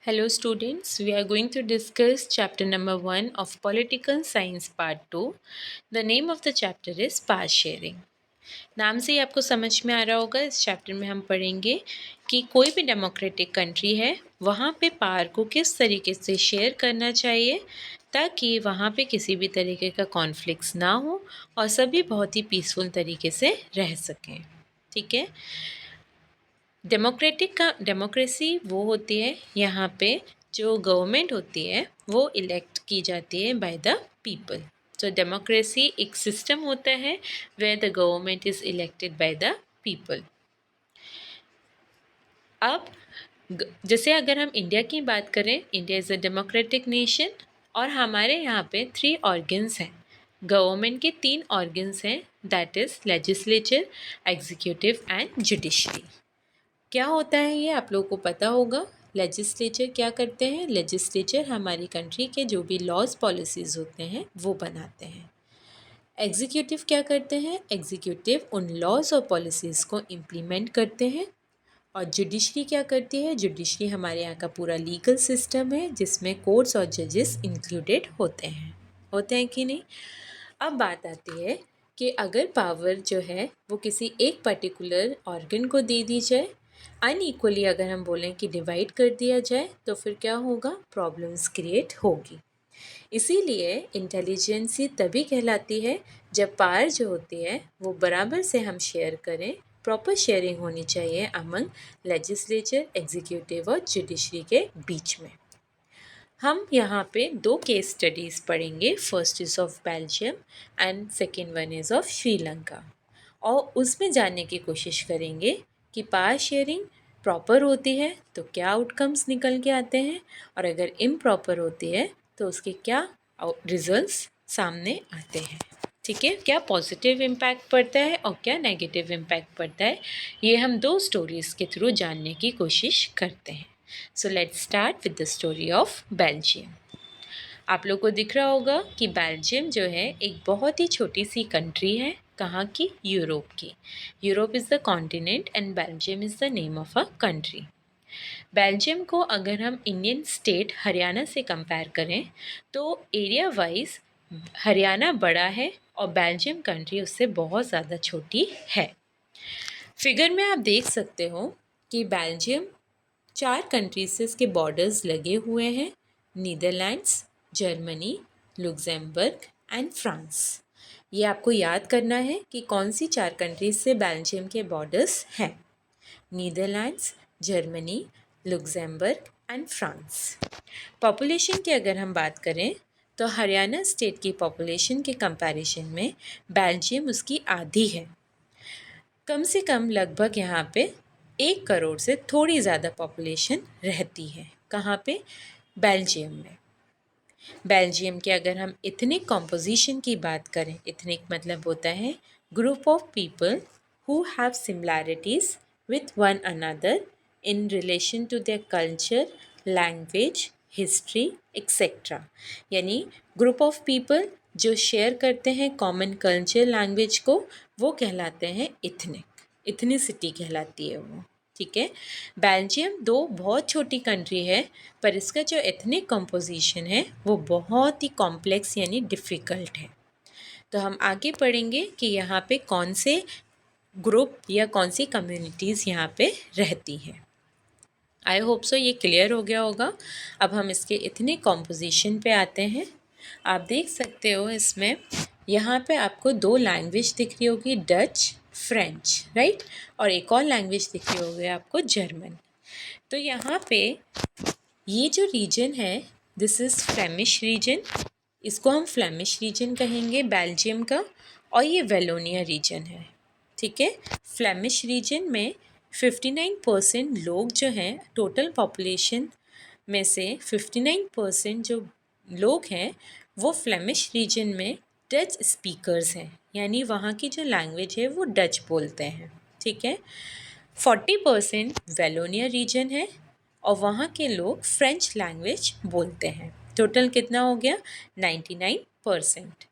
Hello students, we are going to discuss chapter number 1 of Political Science Part 2. The name of the chapter is Power Sharing. नाम से ही आपको समझ में आ रहा होगा, इस चैप्टर में हम पढ़ेंगे कि कोई भी डेमोक्रेटिक कंट्री है वहाँ पे पावर को किस तरीके से शेयर करना चाहिए ताकि वहाँ पे किसी भी तरीके का कॉन्फ्लिक्ट्स ना हो और सभी बहुत ही पीसफुल तरीके से रह सकें। ठीक है। डेमोक्रेसी वो होती है यहाँ पे जो गवर्नमेंट होती है वो इलेक्ट की जाती है बाय द पीपल। तो डेमोक्रेसी एक सिस्टम होता है where the government is elected by the people. अब जैसे अगर हम इंडिया की बात करें, India is a democratic nation और हमारे यहाँ पे 3 ऑर्गन्स हैं। गवर्नमेंट के 3 ऑर्गन्स हैं, that is legislature, executive and judiciary. क्या होता है ये आप लोगों को पता होगा। लेजिस्लेचर क्या करते हैं? लेजिस्लेचर हमारी कंट्री के जो भी लॉज पॉलिसीज़ होते हैं वो बनाते हैं। एग्जीक्यूटिव क्या करते हैं? एग्जीक्यूटिव उन लॉज और पॉलिसीज़ को इम्प्लीमेंट करते हैं। और जुडिशरी क्या करती है? जुडिशरी हमारे यहाँ का पूरा लीगल सिस्टम है जिसमें कोर्ट्स और जजेस इंक्लूडेड होते हैं कि नहीं। अब बात आती है कि अगर पावर जो है वो किसी एक पर्टिकुलर ऑर्गन को दे दी जाए, अनइक्वली अगर हम बोलें कि डिवाइड कर दिया जाए, तो फिर क्या होगा? प्रॉब्लम्स क्रिएट होगी। इसीलिए इंटेलिजेंसी तभी कहलाती है जब पावर जो होती है वो बराबर से हम शेयर करें। प्रॉपर शेयरिंग होनी चाहिए अमंग लेजिस्लेचर, एग्जीक्यूटिव और जुडिशरी के बीच में। हम यहाँ पे 2 केस स्टडीज़ पढ़ेंगे। First is of Belgium and second one is of Sri Lanka, और उसमें जानने की कोशिश करेंगे कि पावर शेयरिंग प्रॉपर होती है तो क्या आउटकम्स निकल के आते हैं, और अगर इम्प्रॉपर होती है तो उसके क्या रिजल्ट्स सामने आते हैं। ठीक है, क्या पॉजिटिव इम्पैक्ट पड़ता है और क्या नेगेटिव इम्पैक्ट पड़ता है, ये हम 2 स्टोरीज़ के थ्रू जानने की कोशिश करते हैं। So let's start with the story of Belgium. आप लोग को दिख रहा होगा कि बेल्जियम जो है एक बहुत ही छोटी सी कंट्री है। कहाँ की? यूरोप की। Europe is the continent and Belgium is the name of a country. Belgium को अगर हम इंडियन स्टेट हरियाणा से कंपेयर करें तो एरिया वाइज हरियाणा बड़ा है और बेल्जियम कंट्री उससे बहुत ज़्यादा छोटी है। फिगर में आप देख सकते हो कि बेल्जियम 4 कंट्रीज से इसके बॉर्डर्स लगे हुए हैं, Netherlands, Germany, Luxembourg and France. ये आपको याद करना है कि कौन सी 4 कंट्रीज से बेल्जियम के बॉर्डर्स हैं। Netherlands, Germany, Luxembourg and France. Population की अगर हम बात करें तो हरियाणा स्टेट की पॉपुलेशन के कंपैरिजन में बेल्जियम उसकी आधी है। कम से कम लगभग यहाँ पे 1 करोड़ से थोड़ी ज़्यादा पॉपुलेशन रहती है। कहाँ पे? बेल्जियम में। बेल्जियम के अगर हम इथनिक कॉम्पोजिशन की बात करें, इथनिक मतलब होता है group of people who have similarities with one another in relation to their culture, language, history etcetera. यानी ग्रुप ऑफ पीपल जो शेयर करते हैं कॉमन कल्चर, लैंग्वेज को, वो कहलाते हैं इथनिक। इथनिसिटी कहलाती है वो। ठीक है। बेल्जियम 2 बहुत छोटी कंट्री है पर इसका जो एथनिक कंपोजिशन है वो बहुत ही कॉम्प्लेक्स यानी डिफ़िकल्ट है। तो हम आगे पढ़ेंगे कि यहाँ पे कौन से ग्रुप या कौन सी कम्युनिटीज़ यहाँ पे रहती हैं। आई होप सो ये क्लियर हो गया होगा। अब हम इसके एथनिक कॉम्पोजिशन पे आते हैं। आप देख सकते हो इसमें यहाँ पे आपको 2 लैंग्वेज दिख रही होगी, डच, फ्रेंच, राइट, और एक और लैंग्वेज दिख रही होगी आपको, जर्मन। तो यहाँ पे ये जो रीजन है दिस इज़ फ्लेमिश रीजन, इसको हम फ्लेमिश रीजन कहेंगे बेल्जियम का, और ये वेलोनिया रीजन है। ठीक है। फ्लेमिश रीजन में 59% लोग जो हैं, टोटल पॉपुलेशन में से 59% जो लोग हैं वो फ्लेमिश रीजन में डच स्पीकर्स हैं, यानी वहाँ की जो लैंग्वेज है वो डच बोलते हैं। ठीक है। 40% वेलोनिया रीजन है और वहाँ के लोग फ्रेंच लैंग्वेज बोलते हैं। टोटल कितना हो गया? 99%।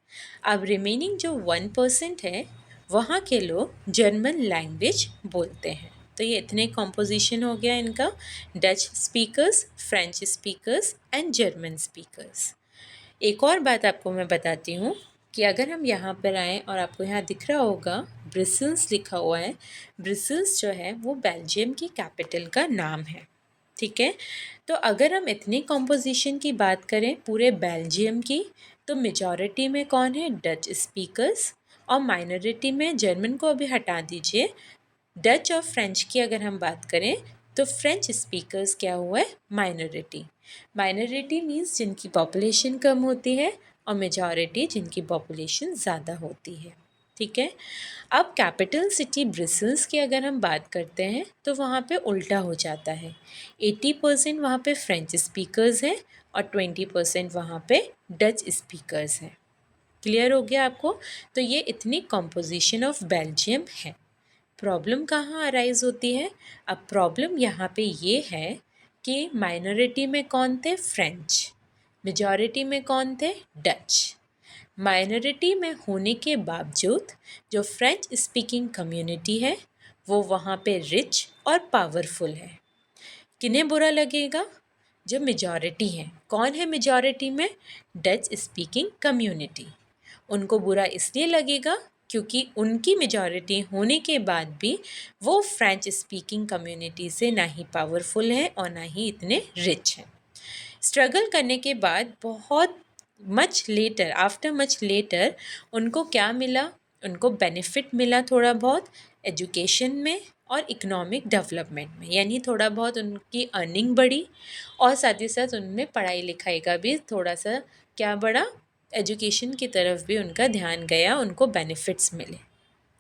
अब रिमेनिंग जो 1% है वहाँ के लोग जर्मन लैंग्वेज बोलते हैं। तो ये एथनिक कॉम्पोजिशन हो गया इनका, Dutch speakers, French speakers and German speakers. एक और बात आपको मैं बताती हूँ कि अगर हम यहाँ पर आएँ और आपको यहाँ दिख रहा होगा ब्रिसल्स लिखा हुआ है, ब्रिसल्स जो है वो बेल्जियम की कैपिटल का नाम है, ठीक है। तो अगर हम एथनिक कॉम्पोजिशन की बात करें पूरे बेल्जियम की, तो मेजॉरिटी में कौन है, डच स्पीकर्स, और माइनॉरिटी में जर्मन को अभी हटा दीजिए, डच और फ्रेंच की अगर हम बात करें तो फ्रेंच स्पीकर्स क्या हुआ है, माइनॉरिटी। माइनॉरिटी मीन्स जिनकी पॉपुलेशन कम होती है और मेजॉरिटी जिनकी पॉपुलेशन ज़्यादा होती है, ठीक है। अब कैपिटल सिटी ब्रिसल्स की अगर हम बात करते हैं तो वहाँ पे उल्टा हो जाता है, 80% वहाँ पे फ्रेंच स्पीकर्स हैं और 20% वहाँ पे डच स्पीकर्स हैं। क्लियर हो गया आपको? तो ये इतनी कॉम्पोजिशन ऑफ बेल्जियम है। प्रॉब्लम कहाँ अराइज होती है? अब प्रॉब्लम यहाँ पे ये है कि माइनॉरिटी में कौन थे, फ्रेंच, मेजॉरिटी में कौन थे, डच। माइनॉरिटी में होने के बावजूद जो फ्रेंच स्पीकिंग कम्युनिटी है वो वहाँ पे रिच और पावरफुल है। किन्हें बुरा लगेगा? जो मेजॉरिटी है। कौन है मेजॉरिटी में? Dutch speaking community. उनको बुरा इसलिए लगेगा क्योंकि उनकी मेजॉरिटी होने के बाद भी वो फ्रेंच स्पीकिंग कम्युनिटी से ना ही पावरफुल है और ना ही इतने रिच हैं। स्ट्रगल करने के बाद बहुत much later, after much later, उनको क्या मिला? उनको बेनिफिट मिला थोड़ा बहुत एजुकेशन में और इकोनॉमिक डेवलपमेंट में, यानी थोड़ा बहुत उनकी अर्निंग बढ़ी और साथ ही साथ उनमें पढ़ाई लिखाई का भी थोड़ा सा क्या बढ़ा, एजुकेशन की तरफ भी उनका ध्यान गया, उनको बेनिफिट्स मिले,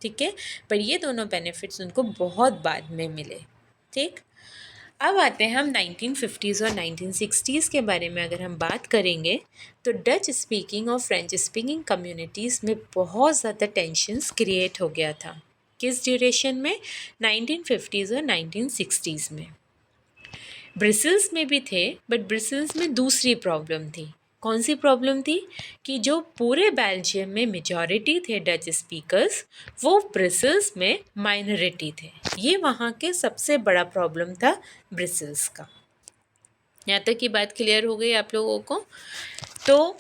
ठीक है। पर ये दोनों बेनिफिट्स उनको बहुत बाद में मिले, ठीक। अब आते हैं हम 1950s और 1960s के बारे में अगर हम बात करेंगे तो डच स्पीकिंग और फ्रेंच स्पीकिंग कम्युनिटीज़ में बहुत ज़्यादा टेंशन्स क्रिएट हो गया था। किस ड्यूरेशन में? 1950s और 1960s में। ब्रिसल्स में भी थे, बट ब्रिसल्स में दूसरी प्रॉब्लम थी। कौन सी प्रॉब्लम थी? कि जो पूरे बेल्जियम में मेजॉरिटी थे डच स्पीकर्स, वो ब्रिसल्स में माइनॉरिटी थे। ये वहाँ के सबसे बड़ा प्रॉब्लम था ब्रिसल्स का। यहाँ तक की बात क्लियर हो गई आप लोगों को? तो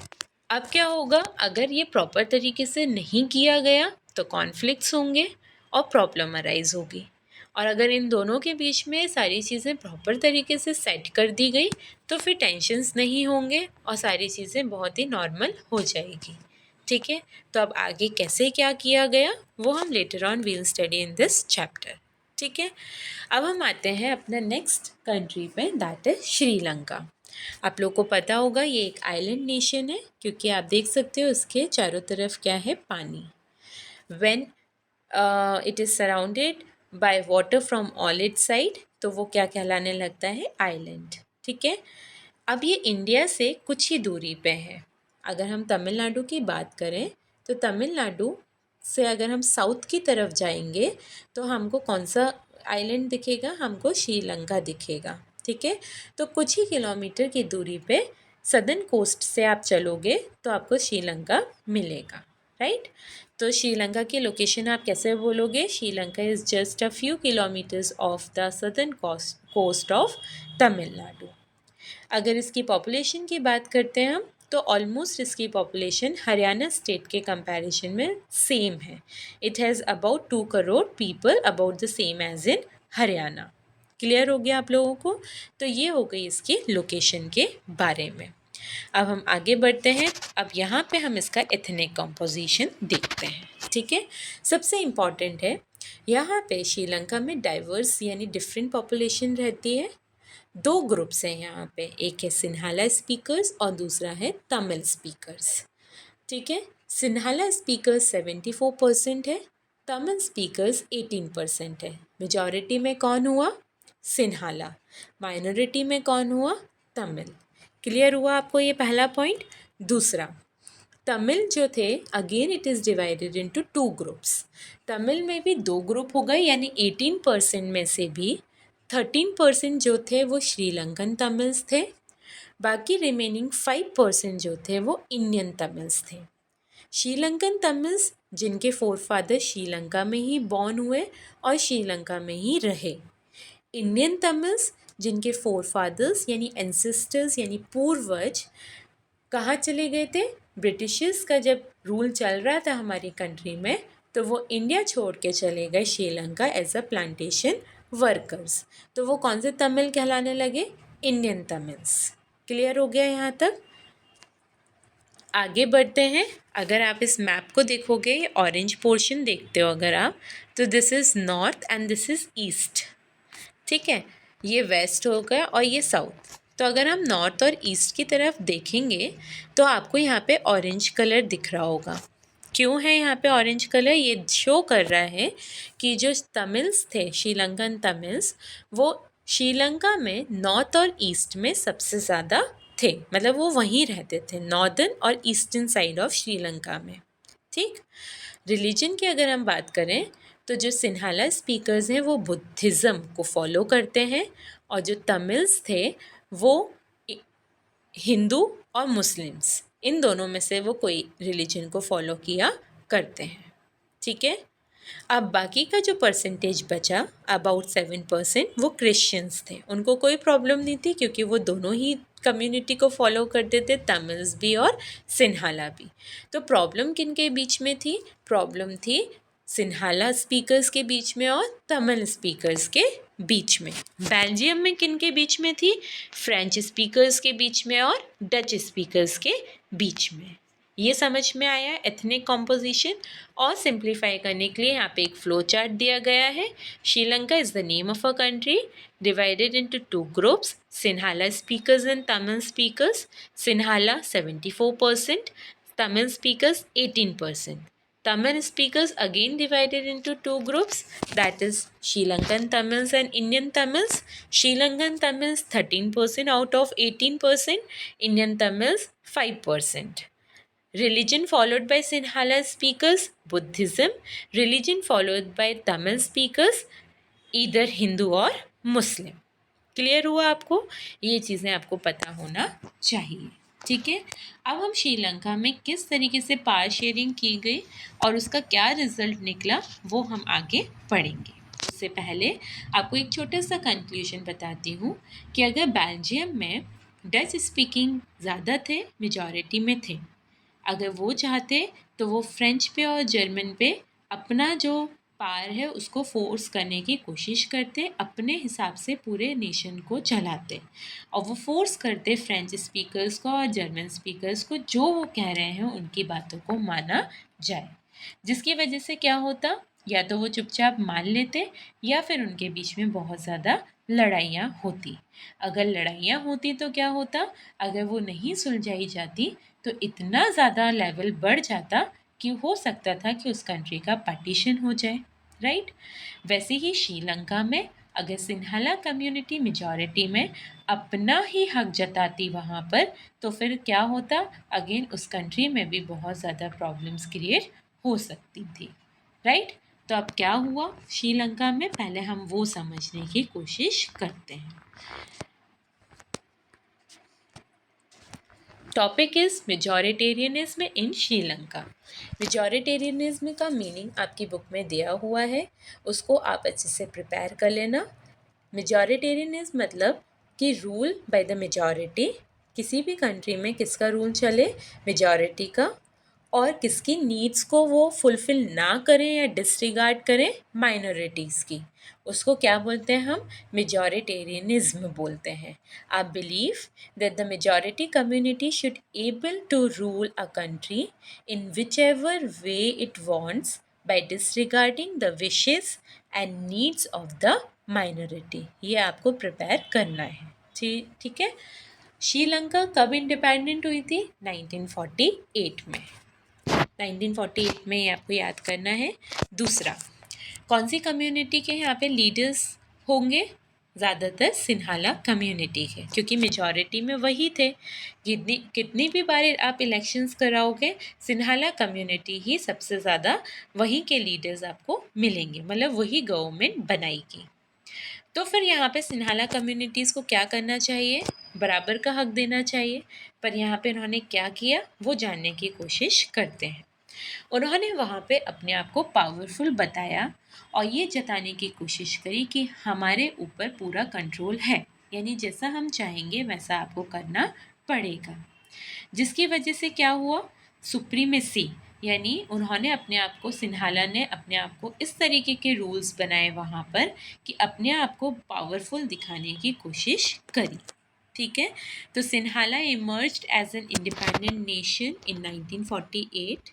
अब क्या होगा, अगर ये प्रॉपर तरीके से नहीं किया गया तो कॉन्फ्लिक्ट्स होंगे और प्रॉब्लम अराइज होगी, और अगर इन दोनों के बीच में सारी चीज़ें प्रॉपर तरीके से सेट कर दी गई तो फिर टेंशन्स नहीं होंगे और सारी चीज़ें बहुत ही नॉर्मल हो जाएगी, ठीक है। तो अब आगे कैसे क्या किया गया वो हम later on we'll study in this chapter, ठीक है। अब हम आते हैं अपना नेक्स्ट कंट्री पे, दैट इज श्रीलंका। आप लोग को पता होगा ये एक आइलैंड नेशन है, क्योंकि आप देख सकते हो उसके चारों तरफ क्या है, पानी। When it is surrounded by water from all it side, तो वो क्या कहलाने लगता है, आइलैंड, ठीक है। अब ये इंडिया से कुछ ही दूरी पे है। अगर हम तमिलनाडु की बात करें तो तमिलनाडु से अगर हम साउथ की तरफ जाएंगे तो हमको कौन सा आइलैंड दिखेगा, हमको श्रीलंका दिखेगा, ठीक है। तो कुछ ही किलोमीटर की दूरी पे सदर्न कोस्ट से आप चलोगे तो आपको श्रीलंका मिलेगा, राइट। तो श्रीलंका की लोकेशन आप कैसे बोलोगे? Sri Lanka is just a few kilometres off the southern coast of Tamil Nadu. अगर इसकी पॉपुलेशन की बात करते हैं हम तो ऑलमोस्ट इसकी पॉपुलेशन हरियाणा स्टेट के कंपैरिजन में सेम है। It has about 2 crore people, about the same as in Haryana. Clear हो गया आप लोगों को? तो ये हो गई इसकी लोकेशन के बारे में। अब हम आगे बढ़ते हैं। अब यहाँ पे हम इसका एथनिक कॉम्पोजिशन देखते हैं, ठीक है। सबसे इम्पॉर्टेंट है यहाँ पे श्रीलंका में डाइवर्स यानी डिफरेंट पॉपुलेशन रहती है। 2 ग्रुप्स हैं यहाँ पे, एक है सिन्हाला स्पीकर्स और दूसरा है तमिल स्पीकर्स, ठीक है। सिन्हाला स्पीकर्स 74% है, तमिल स्पीकर्स 18% है। मेजॉरिटी में कौन हुआ? सिन्हाला। माइनॉरिटी में कौन हुआ? तमिल। क्लियर हुआ आपको ये पहला पॉइंट? दूसरा, तमिल जो थे again it is divided into 2 groups. Tamil में भी 2 ग्रुप हो गए, यानी 18% में से भी 13% जो थे वो श्रीलंकन तमिल्स थे, बाकी रिमेनिंग 5% जो थे वो इंडियन तमिल्स थे। श्रीलंकन तमिल्स जिनके फोरफादर श्रीलंका में ही बॉर्न हुए और श्रीलंका में ही रहे। इंडियन तमिल्स जिनके फोरफादर्स यानी एंसेस्टर्स यानी पूर्वज कहाँ चले गए थे? ब्रिटिशर्स का जब रूल चल रहा था हमारी कंट्री में तो वो इंडिया छोड़ के चले गए Sri Lanka as a plantation workers. तो वो कौन से तमिल कहलाने लगे? Indian Tamils. क्लियर हो गया यहाँ तक? आगे बढ़ते हैं। अगर आप इस मैप को देखोगे, ऑरेंज पोर्शन देखते हो अगर आप, तो this is north and this is east. ठीक है, ये वेस्ट हो गया और ये साउथ। तो अगर हम नॉर्थ और ईस्ट की तरफ देखेंगे तो आपको यहाँ पे ऑरेंज कलर दिख रहा होगा। क्यों है यहाँ पे ऑरेंज कलर? ये शो कर रहा है कि जो तमिल्स थे, श्रीलंकन तमिल्स, वो श्रीलंका में नॉर्थ और ईस्ट में सबसे ज़्यादा थे। मतलब वो वहीं रहते थे, नॉर्दर्न और ईस्टर्न साइड ऑफ श्रीलंका में। ठीक। रिलीजन की अगर हम बात करें तो जो सिन्हाला स्पीकर्स हैं वो बुद्धिज़्म को फॉलो करते हैं और जो तमिल्स थे वो हिंदू और मुस्लिम्स, इन दोनों में से वो कोई रिलीजन को फॉलो किया करते हैं। ठीक है। अब बाकी का जो परसेंटेज बचा, अबाउट 7%, वो क्रिश्चियंस थे। उनको कोई प्रॉब्लम नहीं थी क्योंकि वो दोनों ही कम्युनिटी को फॉलो करते थे, तमिल्स भी और सिन्हाला भी। तो प्रॉब्लम किन के बीच में थी? प्रॉब्लम थी सिन्हाला स्पीकर्स के बीच में और तमिल स्पीकर्स के बीच में। बेल्जियम में किन के बीच में थी? फ्रेंच स्पीकर्स के बीच में और डच स्पीकर्स के बीच में। ये समझ में आया एथनिक कॉम्पोजिशन। और सिंप्लीफाई करने के लिए यहाँ पे एक फ्लो चार्ट दिया गया है। Sri Lanka is the name of a country divided into two groups, Sinhala speakers and Tamil speakers. Sinhala 74%, Tamil speakers 18%. Tamil speakers again divided into two groups, that is Sri Lankan Tamils and Indian Tamils. Sri Lankan Tamils 13% out of 18%, Indian Tamils 5%. Religion followed by Sinhala speakers, Buddhism. Religion followed by Tamil speakers, either Hindu और मुस्लिम। Clear हुआ आपको? ये चीज़ें आपको पता होना चाहिए। ठीक है। अब हम श्रीलंका में किस तरीके से पावर शेयरिंग की गई और उसका क्या रिजल्ट निकला वो हम आगे पढ़ेंगे। उससे पहले आपको एक छोटा सा कंक्लूजन बताती हूँ कि अगर बेल्जियम में डच स्पीकिंग ज़्यादा थे, मेजॉरिटी में थे, अगर वो चाहते तो वो फ्रेंच पे और जर्मन पे अपना जो पावर है उसको फोर्स करने की कोशिश करते, अपने हिसाब से पूरे नेशन को चलाते और वो फोर्स करते फ्रेंच स्पीकर्स को और जर्मन स्पीकर्स को, जो वो कह रहे हैं उनकी बातों को माना जाए। जिसकी वजह से क्या होता, या तो वो चुपचाप मान लेते या फिर उनके बीच में बहुत ज़्यादा लड़ाइयाँ होती। अगर लड़ाइयाँ होती तो क्या होता, अगर वो नहीं सुलझाई जाती तो इतना ज़्यादा लेवल बढ़ जाता कि हो सकता था कि उस कंट्री का पार्टीशन हो जाए। राइट। वैसे ही श्रीलंका में अगर सिन्हाला कम्युनिटी मेजॉरिटी में अपना ही हक जताती वहाँ पर, तो फिर क्या होता, अगेन उस कंट्री में भी बहुत ज़्यादा प्रॉब्लम्स क्रिएट हो सकती थी। राइट। तो अब क्या हुआ श्रीलंका में, पहले हम वो समझने की कोशिश करते हैं। Topic is majoritarianism in Sri Lanka. Majoritarianism का मीनिंग आपकी बुक में दिया हुआ है, उसको आप अच्छे से प्रिपेयर कर लेना। मेजॉरिटेरियनिज्म मतलब कि रूल बाय द मेजॉरिटी। किसी भी कंट्री में किसका रूल चले? मेजॉरिटी का। और किसकी नीड्स को वो फुलफ़िल ना करें या डिसरिगार्ड करें? माइनॉरिटीज़ की। उसको क्या बोलते हैं हम? मेजॉरिटेरियनिज्म बोलते हैं। आप believe that the majority community should able to rule a country in which ever way it wants by disregarding the wishes and needs of the minority. ये आपको प्रिपेयर करना है। ठीक है। श्रीलंका कब इंडिपेंडेंट हुई थी? 1948 में। 1948 में आपको याद करना है। दूसरा, कौन सी कम्युनिटी के यहाँ पे लीडर्स होंगे? ज़्यादातर सिन्हाला कम्युनिटी के, क्योंकि मेजॉरिटी में वही थे। कितनी भी बार आप इलेक्शंस कराओगे, सिन्हाला कम्युनिटी ही सबसे ज़्यादा वहीं के लीडर्स आपको मिलेंगे, मतलब वही गवर्नमेंट बनाएगी। तो फिर यहाँ पे सिन्हाला कम्युनिटीज़ को क्या करना चाहिए? बराबर का हक देना चाहिए। पर यहाँ पे उन्होंने क्या किया वो जानने की कोशिश करते हैं। उन्होंने वहाँ पे अपने आप को पावरफुल बताया और ये जताने की कोशिश करी कि हमारे ऊपर पूरा कंट्रोल है, यानी जैसा हम चाहेंगे वैसा आपको करना पड़ेगा। जिसकी वजह से क्या हुआ, सुप्रीमेसी, यानी उन्होंने अपने आप को, सिन्हाला ने अपने आप को इस तरीके के रूल्स बनाए वहाँ पर कि अपने आप को पावरफुल दिखाने की कोशिश करी। ठीक है, तो Sinhala emerged as an independent nation in 1948.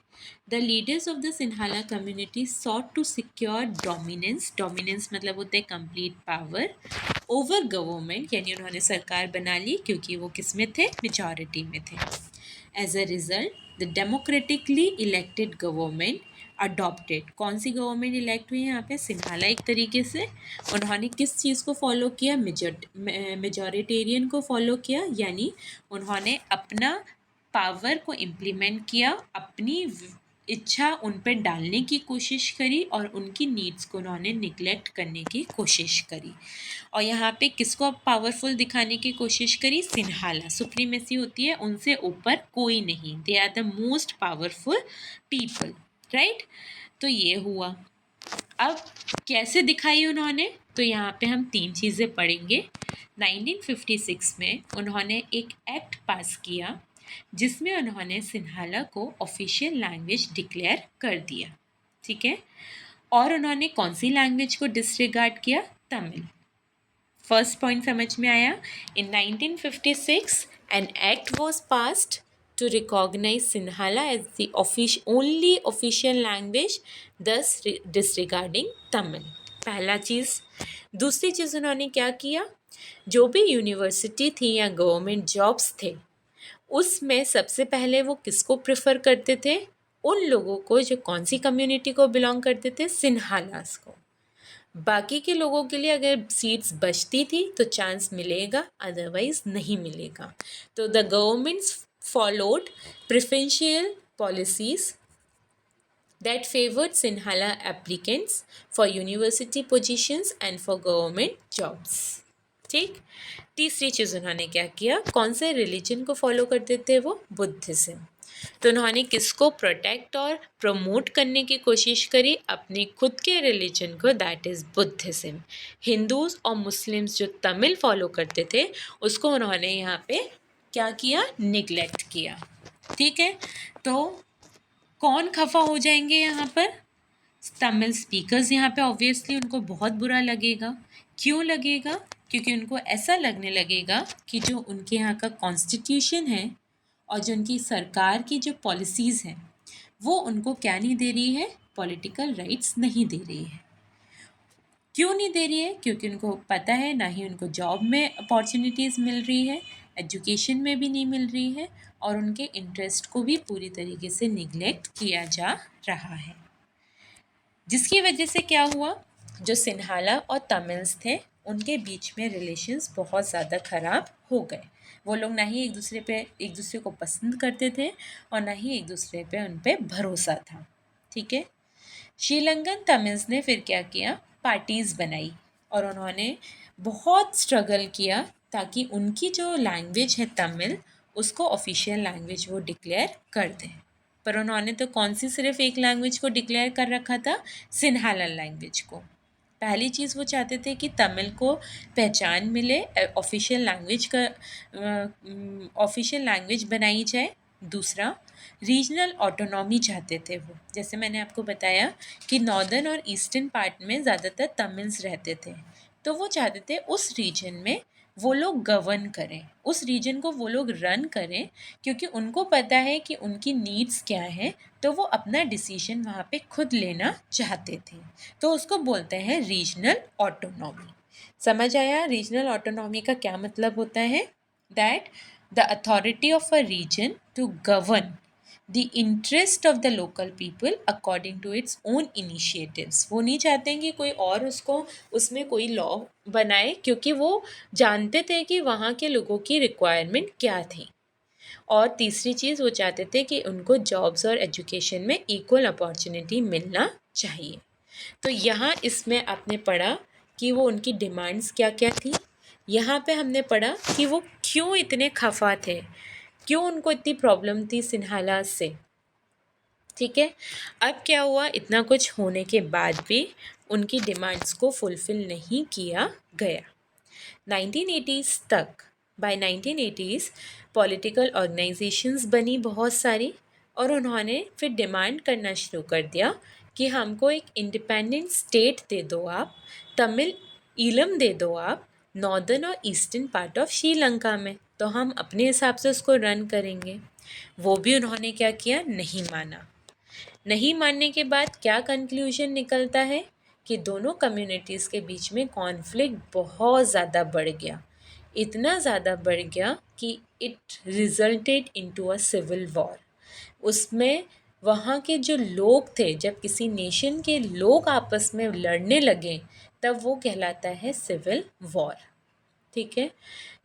The leaders of the Sinhala community sought to secure dominance मतलब होता है कंप्लीट पावर ओवर गवर्नमेंट, यानी उन्होंने सरकार बना ली क्योंकि वो किस में थे, मेजॉरिटी में थे। As a result the democratically elected government adopted, कौन सी गवर्नमेंट इलेक्ट हुई यहाँ पे, सिन्हाला एक तरीके से उन्होंने किस चीज़ को फॉलो किया, मेजॉरिटेरियन को फॉलो किया, यानी उन्होंने अपना पावर को इम्प्लीमेंट किया, अपनी इच्छा उन पर डालने की कोशिश करी और उनकी नीड्स को उन्होंने निगलेक्ट करने की कोशिश करी। और यहाँ पे किसको पावरफुल दिखाने की कोशिश करी, सिन्हाला, सुप्रीमेसी होती है उनसे ऊपर कोई नहीं, they are the most powerful people, right. तो ये हुआ। अब कैसे दिखाई उन्होंने, तो यहाँ पे हम 3 चीज़ें पढ़ेंगे। 1956 में उन्होंने एक एक्ट पास किया जिसमें उन्होंने सिन्हाला को ऑफिशियल लैंग्वेज डिक्लेयर कर दिया। ठीक है, और उन्होंने कौन सी लैंग्वेज को डिसरिगार्ड किया, तमिल। फर्स्ट पॉइंट समझ में आया। इन 1956 an act was passed to recognize Sinhala as the only official language, thus disregarding Tamil. पहला चीज़। दूसरी चीज़ उन्होंने क्या किया, जो भी यूनिवर्सिटी थी या गवर्नमेंट जॉब्स थे उसमें सबसे पहले वो किसको प्रेफर करते थे, उन लोगों को जो कौन सी कम्युनिटी को बिलोंग करते थे, सिन्हालास को। बाकी के लोगों के लिए अगर सीट्स बचती थी तो चांस मिलेगा, अदरवाइज नहीं मिलेगा। तो the governments followed preferential policies that favored Sinhala applicants for university positions and for government jobs. ठीक। तीसरी चीज़ उन्होंने क्या किया, कौन से रिलीजन को फॉलो करते थे वो, बुद्धिज़्म। तो उन्होंने किसको प्रोटेक्ट और प्रमोट करने की कोशिश करी, अपने खुद के रिलीजन को, दैट इज़ बुद्धिज़्म। हिंदूज और मुस्लिम्स जो तमिल फॉलो करते थे उसको उन्होंने यहाँ पे क्या किया, निगलेक्ट किया। ठीक है, तो कौन खफा हो जाएंगे यहाँ पर, तमिल स्पीकर्स। यहाँ पे ऑब्वियसली उनको बहुत बुरा लगेगा। क्यों लगेगा, क्योंकि उनको ऐसा लगने लगेगा कि जो उनके यहाँ का कॉन्स्टिट्यूशन है और जो उनकी सरकार की जो पॉलिसीज़ हैं वो उनको क्या नहीं दे रही है, पॉलिटिकल राइट्स नहीं दे रही है। क्यों नहीं दे रही है, क्योंकि उनको पता है ना ही उनको जॉब में अपॉर्चुनिटीज़ मिल रही है, एजुकेशन में भी नहीं मिल रही है, और उनके इंटरेस्ट को भी पूरी तरीके से निगलेक्ट किया जा रहा है। जिसकी वजह से क्या हुआ, जो सिन्हाला और तमिल्स थे उनके बीच में रिलेशंस बहुत ज़्यादा ख़राब हो गए। वो लोग ना ही एक दूसरे को पसंद करते थे और ना ही एक दूसरे पे उन पे भरोसा था। ठीक है, श्रीलंकन तमिल्स ने फिर क्या किया, पार्टीज़ बनाई और उन्होंने बहुत स्ट्रगल किया ताकि उनकी जो लैंग्वेज है तमिल उसको ऑफिशियल लैंग्वेज वो डिक्लेयर कर दें। पर उन्होंने तो कौन सी सिर्फ एक लैंग्वेज को डिक्लेयर कर रखा था, सिन्हाला लैंग्वेज को। पहली चीज़ वो चाहते थे कि तमिल को पहचान मिले, ऑफिशियल लैंग्वेज बनाई जाए। दूसरा, रीजनल ऑटोनॉमी चाहते थे वो। जैसे मैंने आपको बताया कि नॉर्दर्न और ईस्टर्न पार्ट में ज़्यादातर तमिल्स रहते थे, तो वो चाहते थे उस रीजन में वो लोग गवर्न करें, उस रीजन को वो लोग रन करें, क्योंकि उनको पता है कि उनकी नीड्स क्या है, तो वो अपना डिसीजन वहाँ पे खुद लेना चाहते थे। तो उसको बोलते हैं रीजनल ऑटोनॉमी। समझ आया रीजनल ऑटोनॉमी का क्या मतलब होता है, that the authority of a region to govern the interest of the local people according to its own initiatives। वो नहीं चाहते कि कोई और उसमें कोई लॉ बनाए, क्योंकि वो जानते थे कि वहाँ के लोगों की रिक्वायरमेंट क्या थी। और तीसरी चीज़ वो चाहते थे कि उनको जॉब्स और एजुकेशन में इक्वल अपॉर्चुनिटी मिलना चाहिए। तो यहाँ इसमें आपने पढ़ा कि वो उनकी डिमांड्स क्या क्या थी। यहाँ पे हमने पढ़ा कि वो क्यों इतने खफा थे, क्यों उनको इतनी प्रॉब्लम थी सिन्हाला से। ठीक है। अब क्या हुआ, इतना कुछ होने के बाद भी उनकी डिमांड्स को फुलफ़िल नहीं किया गया। 1980s तक, बाय 1980s पॉलिटिकल ऑर्गेनाइजेशंस बनी बहुत सारी, और उन्होंने फिर डिमांड करना शुरू कर दिया कि हमको एक इंडिपेंडेंट स्टेट दे दो आप, तमिल ईलम दे दो आप, नॉर्दर्न और ईस्टर्न पार्ट ऑफ श्रीलंका में, तो हम अपने हिसाब से उसको रन करेंगे। वो भी उन्होंने क्या किया, नहीं माना। नहीं मानने के बाद क्या कंक्लूजन निकलता है कि दोनों कम्युनिटीज़ के बीच में कॉन्फ्लिक्ट बहुत ज़्यादा बढ़ गया। इतना ज़्यादा बढ़ गया कि it resulted into a civil war. उसमें वहाँ के जो लोग थे, जब किसी नेशन के लोग आपस में लड़ने लगे, तब वो कहलाता है सिविल वॉर। ठीक है।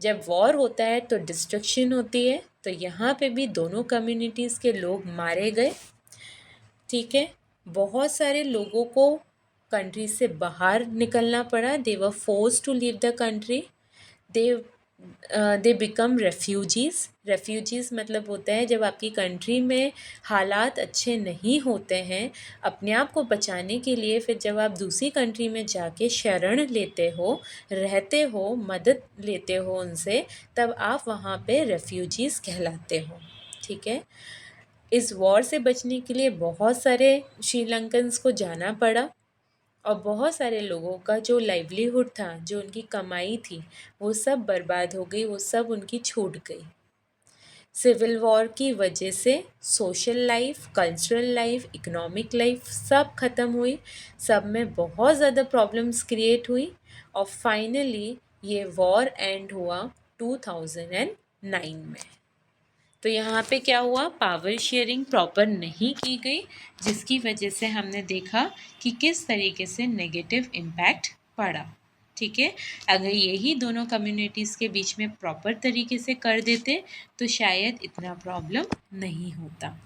जब वॉर होता है तो डिस्ट्रक्शन होती है, तो यहाँ पे भी दोनों कम्युनिटीज़ के लोग मारे गए। ठीक है। बहुत सारे लोगों को कंट्री से बाहर निकलना पड़ा। They were forced to leave the country. They become refugees. Refugees मतलब होता है जब आपकी कंट्री में हालात अच्छे नहीं होते हैं, अपने आप को बचाने के लिए फिर जब आप दूसरी कंट्री में जाके शरण लेते हो, रहते हो, मदद लेते हो उनसे, तब आप वहाँ पे रेफ्यूजीज़ कहलाते हो। ठीक है। इस वॉर से बचने के लिए बहुत सारे श्रीलंकन्स को जाना पड़ा, और बहुत सारे लोगों का जो लाइवलीहुड था, जो उनकी कमाई थी, वो सब बर्बाद हो गई, वो सब उनकी छूट गई। सिविल वॉर की वजह से social life, cultural life, economic life सब ख़त्म हुई, सब में बहुत ज़्यादा प्रॉब्लम्स क्रिएट हुई, और फाइनली ये वॉर एंड हुआ 2009 में। तो यहाँ पे क्या हुआ, पावर शेयरिंग प्रॉपर नहीं की गई, जिसकी वजह से हमने देखा कि किस तरीके से नेगेटिव इम्पैक्ट पड़ा। ठीक है। अगर यही दोनों कम्युनिटीज़ के बीच में प्रॉपर तरीके से कर देते तो शायद इतना प्रॉब्लम नहीं होता।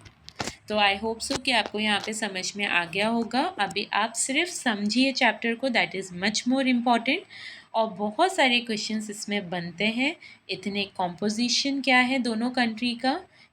तो आई होप सो कि आपको यहाँ पे समझ में आ गया होगा। अभी आप सिर्फ समझिए चैप्टर को, that is much more important. और बहुत सारे क्वेश्चंस इसमें बनते हैं। इतने कॉम्पोजिशन क्या है दोनों कंट्री का,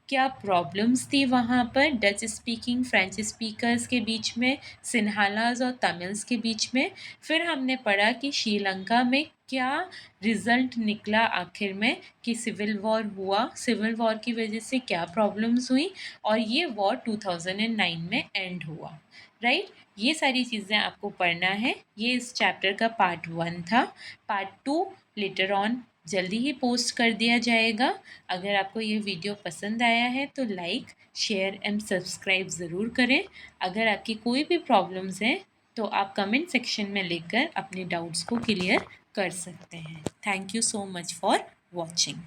क्या प्रॉब्लम्स थी वहाँ पर डच स्पीकिंग फ्रेंच स्पीकर्स के बीच में, सिन्हालाज और तमिल्स के बीच में। फिर हमने पढ़ा कि श्रीलंका में क्या रिजल्ट निकला आखिर में, कि सिविल वॉर हुआ, सिविल वॉर की वजह से क्या प्रॉब्लम्स हुई, और ये वॉर 2009 में एंड हुआ। राइट। ये सारी चीज़ें आपको पढ़ना है। ये इस चैप्टर का पार्ट 1 था। पार्ट 2 लेटर ऑन जल्दी ही पोस्ट कर दिया जाएगा। अगर आपको ये वीडियो पसंद आया है तो लाइक, शेयर एंड सब्सक्राइब ज़रूर करें। अगर आपकी कोई भी प्रॉब्लम्स हैं तो आप कमेंट सेक्शन में लिखकर अपने डाउट्स को क्लियर कर सकते हैं। Thank you so much for watching.